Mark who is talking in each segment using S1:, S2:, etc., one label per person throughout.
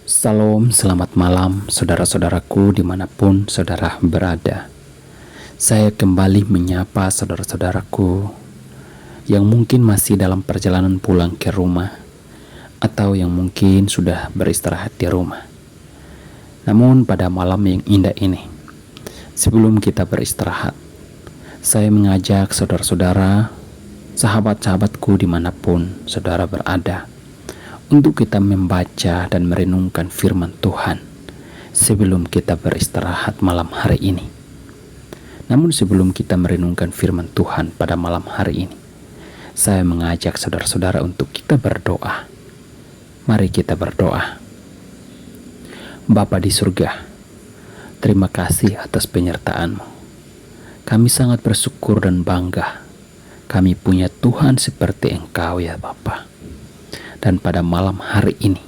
S1: Salam, selamat malam saudara-saudaraku dimanapun saudara berada. Saya kembali menyapa saudara-saudaraku yang mungkin masih dalam perjalanan pulang ke rumah atau yang mungkin sudah beristirahat di rumah. Namun pada malam yang indah ini, sebelum kita beristirahat, saya mengajak saudara-saudara, sahabat-sahabatku dimanapun saudara berada, untuk kita membaca dan merenungkan firman Tuhan sebelum kita beristirahat malam hari ini. Namun sebelum kita merenungkan firman Tuhan pada malam hari ini, saya mengajak saudara-saudara untuk kita berdoa. Mari kita berdoa. Bapa di surga, terima kasih atas penyertaan-Mu. Kami sangat bersyukur dan bangga kami punya Tuhan seperti Engkau ya Bapa. Dan pada malam hari ini,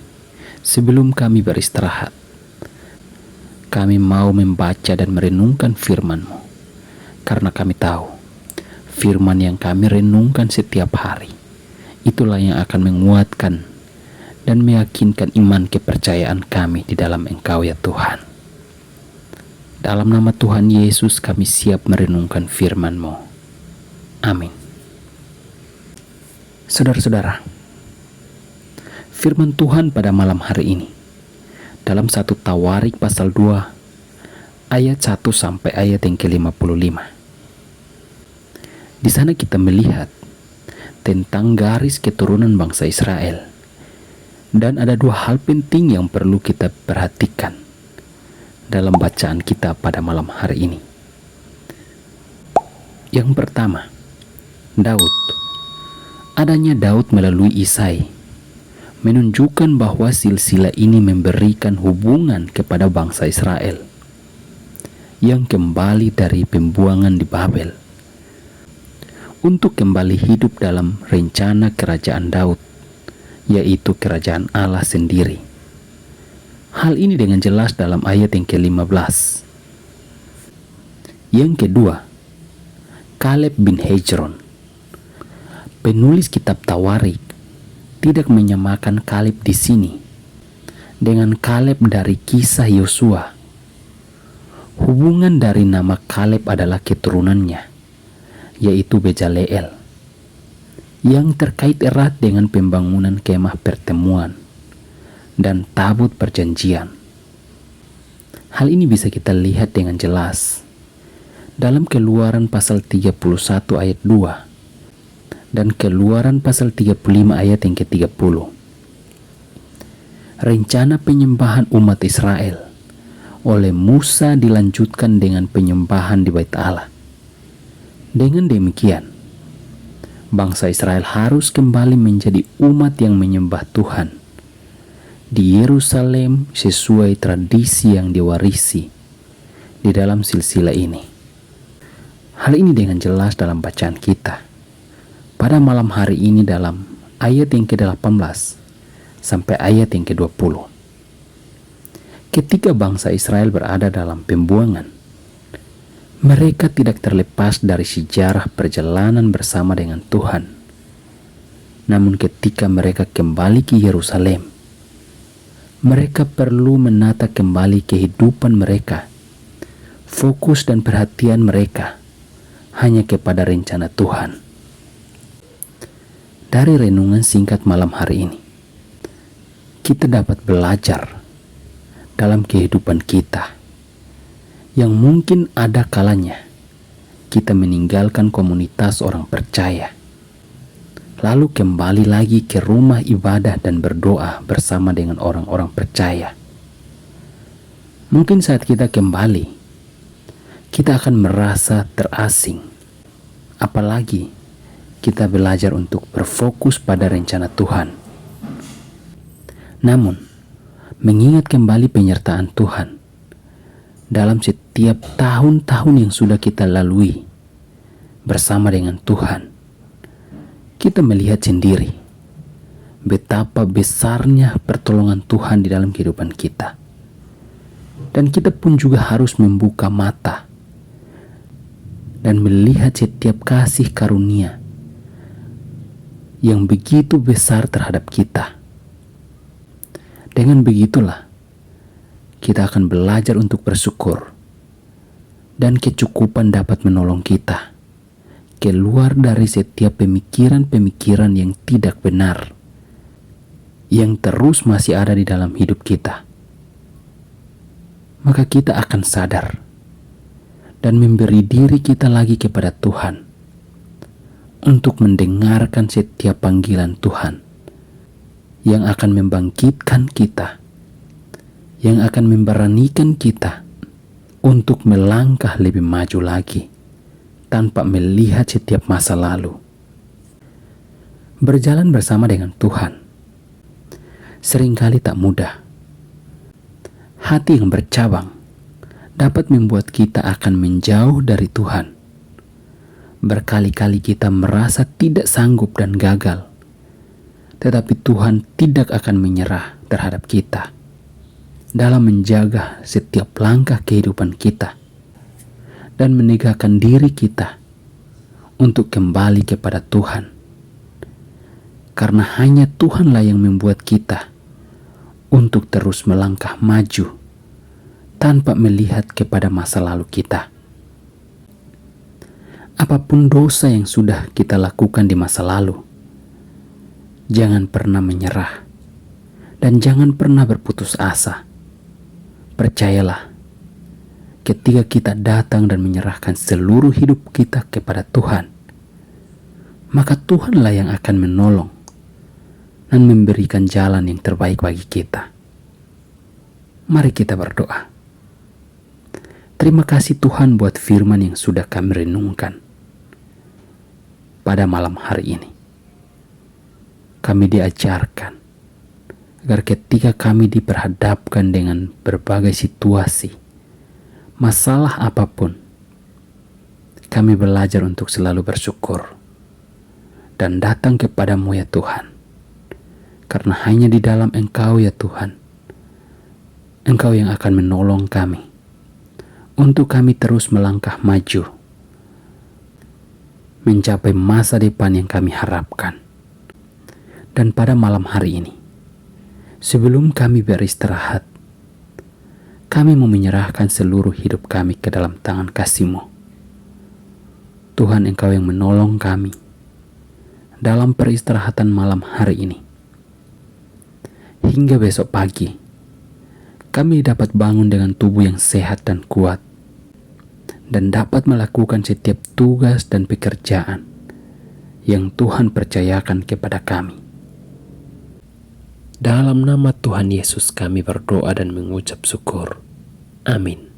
S1: sebelum kami beristirahat, kami mau membaca dan merenungkan firman-Mu. Karena kami tahu, firman yang kami renungkan setiap hari, itulah yang akan menguatkan dan meyakinkan iman kepercayaan kami di dalam Engkau ya Tuhan. Dalam nama Tuhan Yesus kami siap merenungkan firman-Mu. Amin. Saudara-saudara, firman Tuhan pada malam hari ini dalam 1 Tawarik pasal 2 ayat 1 sampai ayat yang ke-55. Di sana kita melihat tentang garis keturunan bangsa Israel. Dan ada dua hal penting yang perlu kita perhatikan dalam bacaan kita pada malam hari ini. Yang pertama, Daud. Adanya Daud melalui Isai menunjukkan bahwa silsilah ini memberikan hubungan kepada bangsa Israel yang kembali dari pembuangan di Babel untuk kembali hidup dalam rencana kerajaan Daud, yaitu kerajaan Allah sendiri. Hal ini dengan jelas dalam ayat yang ke-15. Yang kedua, Kaleb bin Hezron. Penulis kitab Tawarik tidak menyamakan Kaleb di sini dengan Kaleb dari kisah Yosua. Hubungan dari nama Kaleb adalah keturunannya, yaitu Bezaleel, yang terkait erat dengan pembangunan kemah pertemuan dan tabut perjanjian. Hal ini bisa kita lihat dengan jelas dalam Keluaran pasal 31 ayat 2 dan Keluaran pasal 35 ayat yang ke-30. Rencana penyembahan umat Israel oleh Musa dilanjutkan dengan penyembahan di Bait Allah. Dengan demikian, bangsa Israel harus kembali menjadi umat yang menyembah Tuhan di Yerusalem sesuai tradisi yang diwarisi di dalam silsilah ini. Hal ini dengan jelas dalam bacaan kita pada malam hari ini dalam ayat yang ke-18 sampai ayat yang ke-20. Ketika bangsa Israel berada dalam pembuangan, mereka tidak terlepas dari sejarah perjalanan bersama dengan Tuhan. Namun ketika mereka kembali ke Yerusalem, mereka perlu menata kembali kehidupan mereka. Fokus dan perhatian mereka hanya kepada rencana Tuhan. Dari renungan singkat malam hari ini, kita dapat belajar dalam kehidupan kita yang mungkin ada kalanya kita meninggalkan komunitas orang percaya, lalu kembali lagi ke rumah ibadah dan berdoa bersama dengan orang-orang percaya. Mungkin saat kita kembali, kita akan merasa terasing, apalagi kita belajar untuk berfokus pada rencana Tuhan. Namun, mengingat kembali penyertaan Tuhan dalam setiap tahun-tahun yang sudah kita lalui bersama dengan Tuhan, kita melihat sendiri betapa besarnya pertolongan Tuhan di dalam kehidupan kita. Dan kita pun juga harus membuka mata dan melihat setiap kasih karunia yang begitu besar terhadap kita. Dengan begitulah kita akan belajar untuk bersyukur, dan kecukupan dapat menolong kita keluar dari setiap pemikiran-pemikiran yang tidak benar, yang terus masih ada di dalam hidup kita. Maka kita akan sadar dan memberi diri kita lagi kepada Tuhan untuk mendengarkan setiap panggilan Tuhan yang akan membangkitkan kita, yang akan memberanikan kita untuk melangkah lebih maju lagi tanpa melihat setiap masa lalu. Berjalan bersama dengan Tuhan seringkali tak mudah. Hati yang bercabang dapat membuat kita akan menjauh dari Tuhan. Berkali-kali kita merasa tidak sanggup dan gagal, tetapi Tuhan tidak akan menyerah terhadap kita dalam menjaga setiap langkah kehidupan kita dan menegakkan diri kita untuk kembali kepada Tuhan. Karena hanya Tuhanlah yang membuat kita untuk terus melangkah maju tanpa melihat kepada masa lalu kita. Apapun dosa yang sudah kita lakukan di masa lalu, jangan pernah menyerah dan jangan pernah berputus asa. Percayalah, ketika kita datang dan menyerahkan seluruh hidup kita kepada Tuhan, maka Tuhanlah yang akan menolong dan memberikan jalan yang terbaik bagi kita. Mari kita berdoa. Terima kasih Tuhan buat firman yang sudah kami renungkan pada malam hari ini. Kami diajarkan agar ketika kami diperhadapkan dengan berbagai situasi, masalah apapun, kami belajar untuk selalu bersyukur dan datang kepadamu ya Tuhan. Karena hanya di dalam Engkau ya Tuhan, Engkau yang akan menolong kami untuk kami terus melangkah maju mencapai masa depan yang kami harapkan. Dan pada malam hari ini, sebelum kami beristirahat, kami mau menyerahkan seluruh hidup kami ke dalam tangan kasih-Mu. Tuhan, Engkau yang menolong kami dalam peristirahatan malam hari ini. Hingga besok pagi, kami dapat bangun dengan tubuh yang sehat dan kuat, dan dapat melakukan setiap tugas dan pekerjaan yang Tuhan percayakan kepada kami. Dalam nama Tuhan Yesus kami berdoa dan mengucap syukur. Amin.